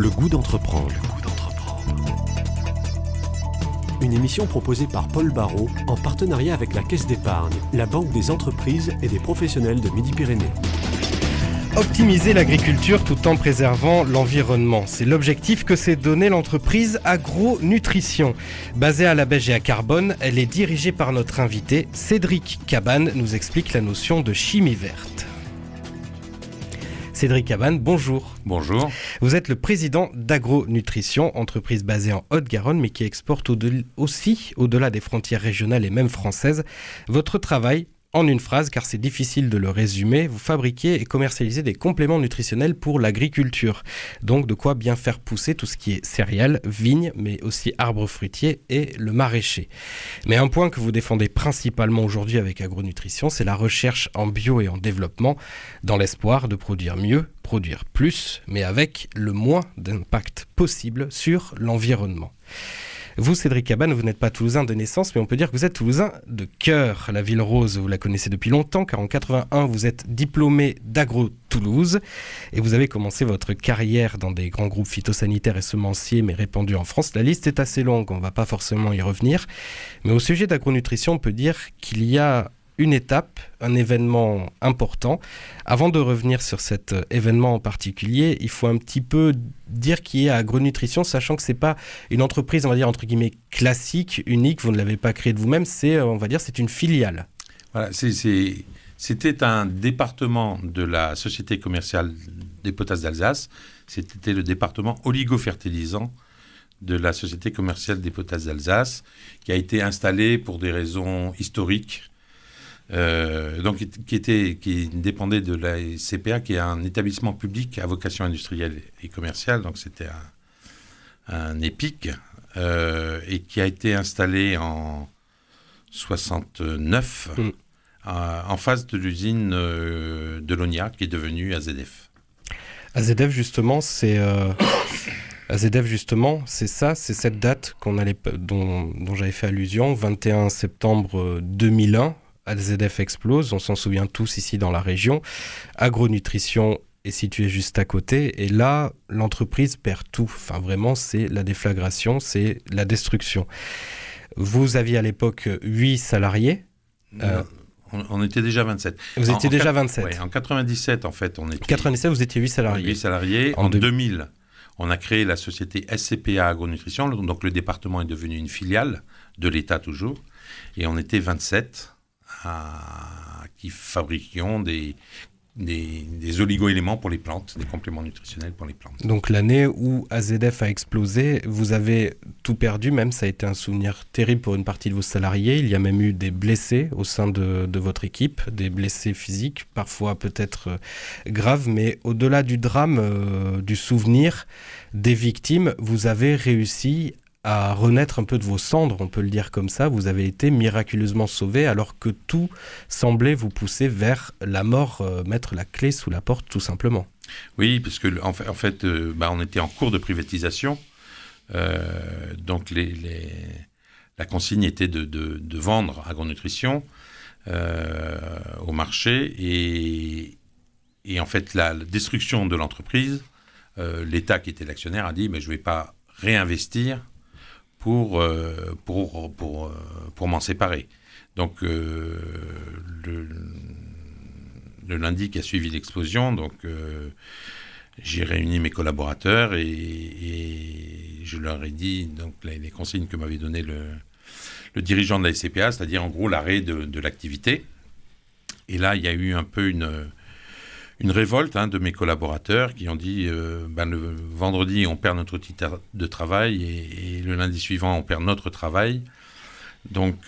Le goût d'entreprendre. Une émission proposée par Paul Barraud en partenariat avec la Caisse d'épargne, la banque des entreprises et des professionnels de Midi-Pyrénées. Optimiser l'agriculture tout en préservant l'environnement. C'est l'objectif que s'est donné l'entreprise Agronutrition. Basée à la Beige et à Carbone, elle est dirigée par notre invité Cédric Cabane, nous explique la notion de chimie verte. Cédric Cabane, bonjour. Bonjour. Vous êtes le président d'Agronutrition, entreprise basée en Haute-Garonne mais qui exporte aussi au-delà des frontières régionales et même françaises. Votre travail, en une phrase, car c'est difficile de le résumer, vous fabriquez et commercialisez des compléments nutritionnels pour l'agriculture. Donc de quoi bien faire pousser tout ce qui est céréales, vignes, mais aussi arbres fruitiers et le maraîcher. Mais un point que vous défendez principalement aujourd'hui avec Agronutrition, c'est la recherche en bio et en développement, dans l'espoir de produire mieux, produire plus, mais avec le moins d'impact possible sur l'environnement. Vous, Cédric Cabane, vous n'êtes pas toulousain de naissance, mais on peut dire que vous êtes toulousain de cœur. La ville rose, vous la connaissez depuis longtemps, car en 81, vous êtes diplômé d'Agro-Toulouse et vous avez commencé votre carrière dans des grands groupes phytosanitaires et semenciers, mais répandus en France. La liste est assez longue, on ne va pas forcément y revenir. Mais au sujet d'Agronutrition, on peut dire qu'il y a une étape, un événement important. Avant de revenir sur cet événement en particulier, il faut un petit peu dire qui est Agronutrition, sachant que c'est pas une entreprise, on va dire entre guillemets classique, unique. Vous ne l'avez pas créée de vous-même. C'est, on va dire, c'est une filiale. Voilà, c'était un département de la société commerciale des potasses d'Alsace. C'était le département oligofertilisant de la société commerciale des potasses d'Alsace, qui a été installé pour des raisons historiques. Donc qui dépendait de la CPA, qui est un établissement public à vocation industrielle et commerciale, donc c'était un EPIC, et qui a été installé en 69 en face de l'usine de l'Onia, qui est devenue AZF. AZF justement, c'est ça, c'est cette date dont j'avais fait allusion, 21 septembre 2001. AZF explose, on s'en souvient tous ici dans la région. Agronutrition est située juste à côté et là, l'entreprise perd tout. Enfin, vraiment, c'est la déflagration, c'est la destruction. Vous aviez à l'époque 8 salariés. On était déjà 27. Vous étiez déjà 27. Oui, en 97, en fait, on était... 97, vous étiez 8 salariés. 8 salariés. En 2000, on a créé la société SCPA Agronutrition. Donc, le département est devenu une filiale de l'État toujours. Et on était 27 qui fabriquions des oligo-éléments pour les plantes, des compléments nutritionnels pour les plantes. Donc l'année où AZF a explosé, vous avez tout perdu, même ça a été un souvenir terrible pour une partie de vos salariés. Il y a même eu des blessés au sein de votre équipe, des blessés physiques, parfois peut-être graves, mais au-delà du drame, du souvenir des victimes, vous avez réussi à renaître un peu de vos cendres, on peut le dire comme ça. Vous avez été miraculeusement sauvé alors que tout semblait vous pousser vers la mort, mettre la clé sous la porte tout simplement. Oui, parce que en fait, on était en cours de privatisation, donc la consigne était de vendre Agronutrition au marché et en fait la destruction de l'entreprise, l'État qui était l'actionnaire a dit mais je ne vais pas réinvestir pour m'en séparer. Donc, le lundi qui a suivi l'explosion, donc, j'ai réuni mes collaborateurs et je leur ai dit donc, les consignes que m'avait donné le dirigeant de la SCPA, c'est-à-dire en gros l'arrêt de l'activité. Et là, il y a eu un peu une révolte de mes collaborateurs qui ont dit le vendredi on perd notre outil de travail et le lundi suivant on perd notre travail. Donc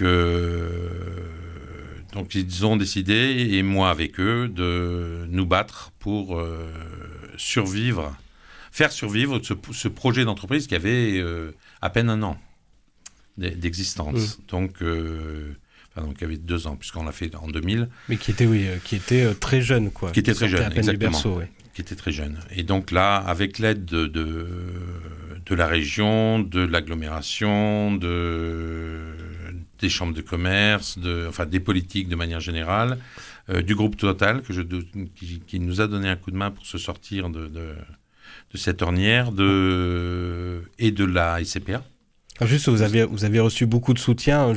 ils ont décidé, et moi avec eux, de nous battre pour faire survivre ce projet d'entreprise qui avait à peine un an d'existence. Donc il y avait 2 ans, puisqu'on l'a fait en 2000. Mais qui était très jeune, quoi. Qui était très jeune, exactement. Du berceau, ouais. Qui était très jeune. Et donc là, avec l'aide de la région, de l'agglomération, des chambres de commerce, des politiques de manière générale, du groupe Total, qui nous a donné un coup de main pour se sortir cette ornière et de la SCPA. Alors juste, vous avez reçu beaucoup de soutien.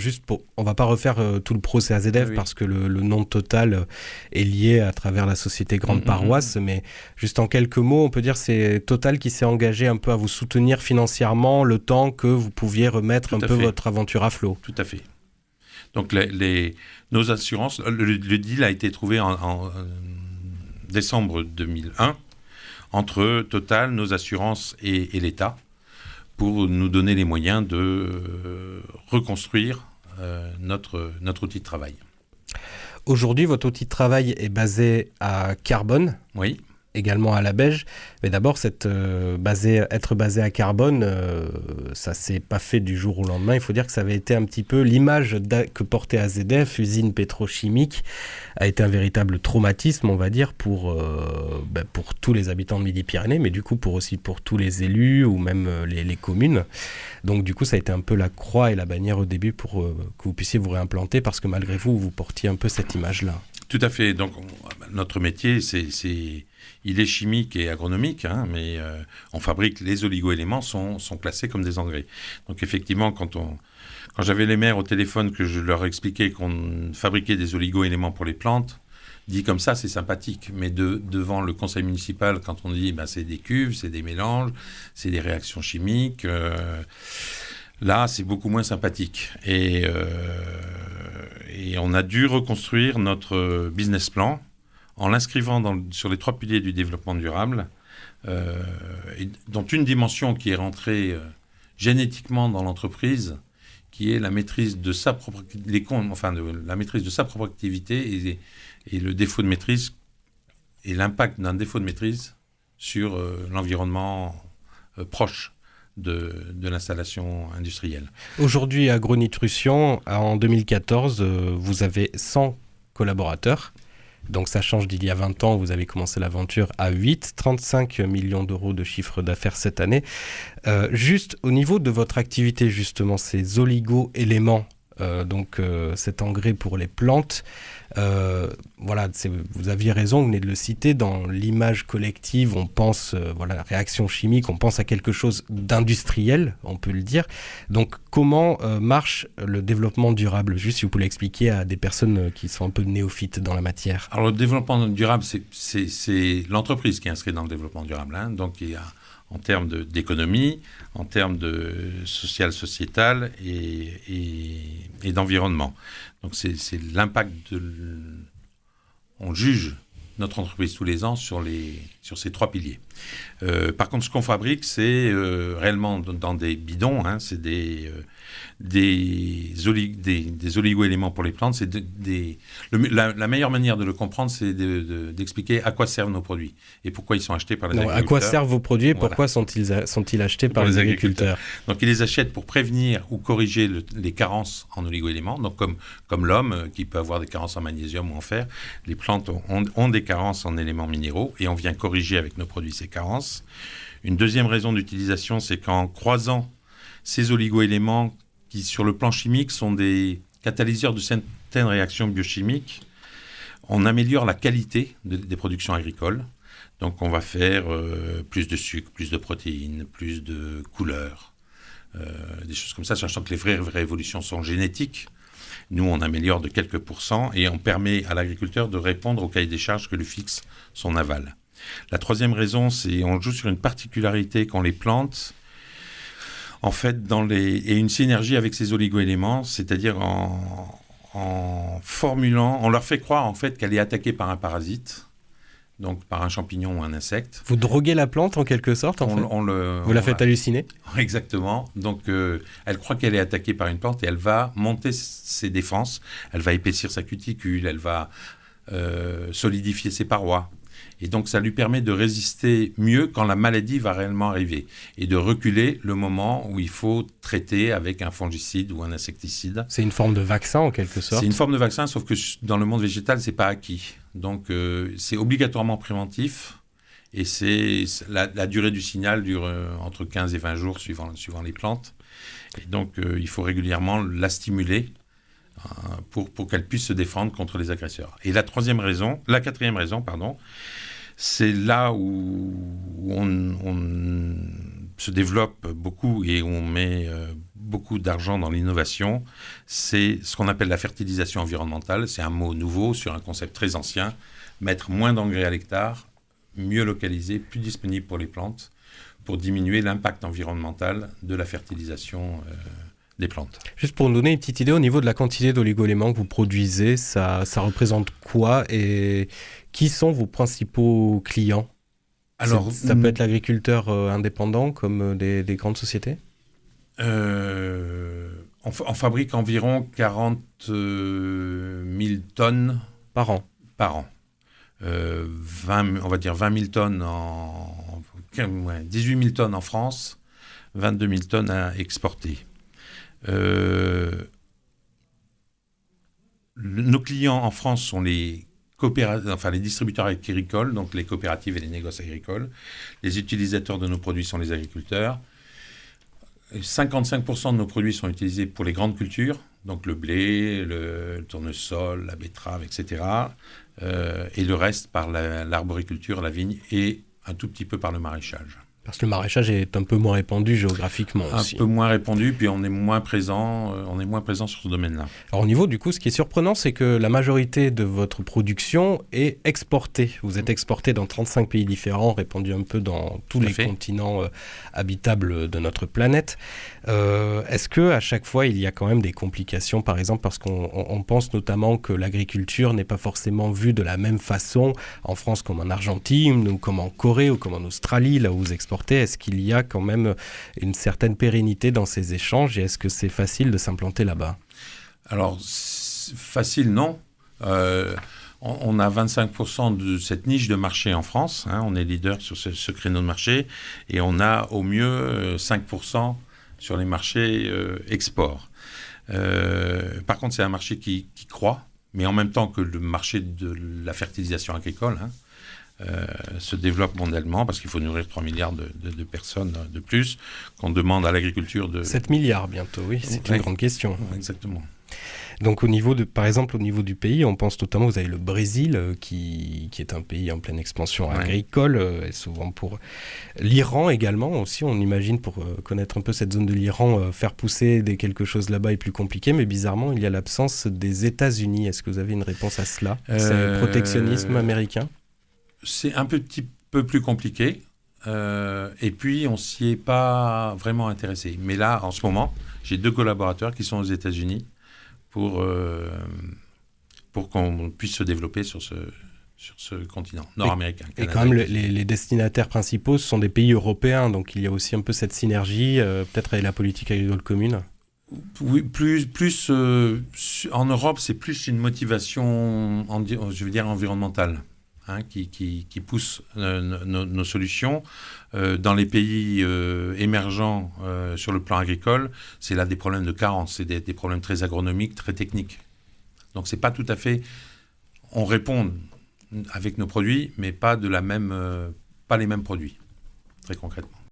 On va pas refaire tout le procès AZF parce que le nom de Total est lié à travers la société Grande Paroisse. Mais juste en quelques mots, on peut dire que c'est Total qui s'est engagé un peu à vous soutenir financièrement le temps que vous pouviez remettre un peu votre aventure à flot. Tout à fait. Donc nos assurances, le deal a été trouvé en décembre 2001 entre Total, nos assurances et l'État, pour nous donner les moyens de reconstruire notre outil de travail. Aujourd'hui, votre outil de travail est basé à Carbone, oui, également à la Beige. Mais d'abord, être basé à Carbone, ça ne s'est pas fait du jour au lendemain. Il faut dire que ça avait été un petit peu l'image que portait AZF, usine pétrochimique, a été un véritable traumatisme, on va dire, pour tous les habitants de Midi-Pyrénées, mais du coup aussi pour tous les élus ou même les communes. Donc du coup, ça a été un peu la croix et la bannière au début pour que vous puissiez vous réimplanter, parce que malgré vous portiez un peu cette image-là. Tout à fait. Donc notre métier, il est chimique et agronomique, mais on fabrique les oligo-éléments sont classés comme des engrais. Donc effectivement, quand j'avais les maires au téléphone, que je leur expliquais qu'on fabriquait des oligo-éléments pour les plantes, dit comme ça, c'est sympathique. Mais devant le conseil municipal, quand on dit c'est des cuves, c'est des mélanges, c'est des réactions chimiques, là, c'est beaucoup moins sympathique. Et on a dû reconstruire notre business plan en l'inscrivant sur les 3 piliers du développement durable, dont une dimension qui est rentrée génétiquement dans l'entreprise, qui est la maîtrise de sa propre, la maîtrise de sa propre activité et le défaut de maîtrise et l'impact d'un défaut de maîtrise sur l'environnement proche de l'installation industrielle. Aujourd'hui, Agronutrition, en 2014, vous avez 100 collaborateurs. Donc ça change d'il y a 20 ans, vous avez commencé l'aventure à 8, 35 millions d'euros de chiffre d'affaires cette année. Juste au niveau de votre activité, justement, ces oligo-éléments, cet engrais pour les plantes, vous aviez raison, vous venez de le citer, dans l'image collective, on pense, réaction chimique, on pense à quelque chose d'industriel, on peut le dire. Donc comment marche le développement durable? Juste si vous pouvez l'expliquer à des personnes qui sont un peu néophytes dans la matière. Alors le développement durable, c'est l'entreprise qui est inscrite dans le développement durable. Donc il y a en termes d'économie, en termes de sociétal et d'environnement. Donc c'est l'impact on juge notre entreprise tous les ans sur ces 3 piliers. Par contre, ce qu'on fabrique, c'est réellement dans des bidons, c'est des oligo-éléments pour les plantes. La meilleure manière de le comprendre, c'est d'expliquer à quoi servent nos produits et pourquoi ils sont achetés par les agriculteurs. À quoi servent vos produits et pourquoi sont-ils achetés par les agriculteurs? Donc, ils les achètent pour prévenir ou corriger les carences en oligo-éléments. Donc, comme l'homme, qui peut avoir des carences en magnésium ou en fer, les plantes ont des carences en éléments minéraux et on vient corriger avec nos produits ces carences. Une deuxième raison d'utilisation, c'est qu'en croisant ces oligo-éléments qui, sur le plan chimique, sont des catalyseurs de certaines réactions biochimiques, on améliore la qualité des productions agricoles. Donc, on va faire plus de sucre, plus de protéines, plus de couleurs, des choses comme ça, sachant que les vraies évolutions sont génétiques. Nous, on améliore de quelques pourcents et on permet à l'agriculteur de répondre au cahier des charges que lui fixe son aval. La troisième raison, c'est qu'on joue sur une particularité qu'ont les plantes, en fait, et une synergie avec ces oligo-éléments, c'est-à-dire en formulant, on leur fait croire en fait qu'elle est attaquée par un parasite, donc par un champignon ou un insecte. Vous droguez la plante en quelque sorte, Vous la faites halluciner. Exactement. Donc, elle croit qu'elle est attaquée par une plante et elle va monter ses défenses. Elle va épaissir sa cuticule, elle va solidifier ses parois. Et donc, ça lui permet de résister mieux quand la maladie va réellement arriver et de reculer le moment où il faut traiter avec un fongicide ou un insecticide. C'est une forme de vaccin en quelque sorte. C'est une forme de vaccin, sauf que dans le monde végétal, c'est pas acquis. Donc, c'est obligatoirement préventif et la durée du signal dure entre 15 et 20 jours suivant les plantes. Et donc, il faut régulièrement la stimuler pour qu'elle puisse se défendre contre les agresseurs. Et la quatrième raison, C'est là où on se développe beaucoup et on met beaucoup d'argent dans l'innovation. C'est ce qu'on appelle la fertilisation environnementale. C'est un mot nouveau sur un concept très ancien. Mettre moins d'engrais à l'hectare, mieux localisé, plus disponible pour les plantes, pour diminuer l'impact environnemental de la fertilisation des plantes. Juste pour nous donner une petite idée, au niveau de la quantité d'oligo-éléments que vous produisez, ça représente quoi et qui sont vos principaux clients? Alors, ça peut être l'agriculteur indépendant comme des grandes sociétés? On fabrique environ 40 000 tonnes par an. On va dire 20 000 tonnes 18 000 tonnes en France, 22 000 tonnes à exporter. Nos clients en France sont les distributeurs agricoles, donc les coopératives et les négoces agricoles. Les utilisateurs de nos produits sont les agriculteurs. 55% de nos produits sont utilisés pour les grandes cultures, donc le blé, le tournesol, la betterave, etc. Et le reste par l'arboriculture, la vigne et un tout petit peu par le maraîchage. Parce que le maraîchage est un peu moins répandu géographiquement aussi. Un peu moins répandu, puis on est moins présent sur ce domaine-là. Alors au niveau du coup, ce qui est surprenant, c'est que la majorité de votre production est exportée. Vous êtes exporté dans 35 pays différents, répandus un peu dans tous les continents habitables de notre planète. Est-ce qu'à chaque fois, il y a quand même des complications, par exemple, parce qu'on pense notamment que l'agriculture n'est pas forcément vue de la même façon en France comme en Argentine, ou comme en Corée, ou comme en Australie, là où vous exportez. Est-ce qu'il y a quand même une certaine pérennité dans ces échanges et est-ce que c'est facile de s'implanter là-bas? Alors, facile, non. On a 25% de cette niche de marché en France. On est leader sur ce créneau de marché et on a au mieux 5% sur les marchés export. Par contre, c'est un marché qui croît, mais en même temps que le marché de la fertilisation agricole, se développe mondialement parce qu'il faut nourrir 3 milliards de personnes de plus, qu'on demande à l'agriculture de... 7 milliards bientôt, oui, c'est une grande question. Exactement. Donc par exemple au niveau du pays, on pense notamment, vous avez le Brésil qui est un pays en pleine expansion agricole, et souvent pour l'Iran également aussi, on imagine pour connaître un peu cette zone de l'Iran, faire pousser quelque chose là-bas est plus compliqué, mais bizarrement il y a l'absence des États-Unis. Est-ce que vous avez une réponse à cela? C'est le protectionnisme américain? C'est un petit peu plus compliqué, et puis on s'y est pas vraiment intéressé. Mais là, en ce moment, j'ai 2 collaborateurs qui sont aux États-Unis pour qu'on puisse se développer sur ce continent nord-américain. Et quand même, les destinataires principaux, ce sont des pays européens, donc il y a aussi un peu cette synergie, peut-être avec la politique agricole commune. Oui, plus en Europe, c'est plus une motivation, environnementale. Qui pousse nos solutions. Dans les pays émergents sur le plan agricole, c'est là des problèmes de carence, c'est des problèmes très agronomiques, très techniques. Donc c'est pas tout à fait... On répond avec nos produits, mais pas les mêmes produits, très concrètement.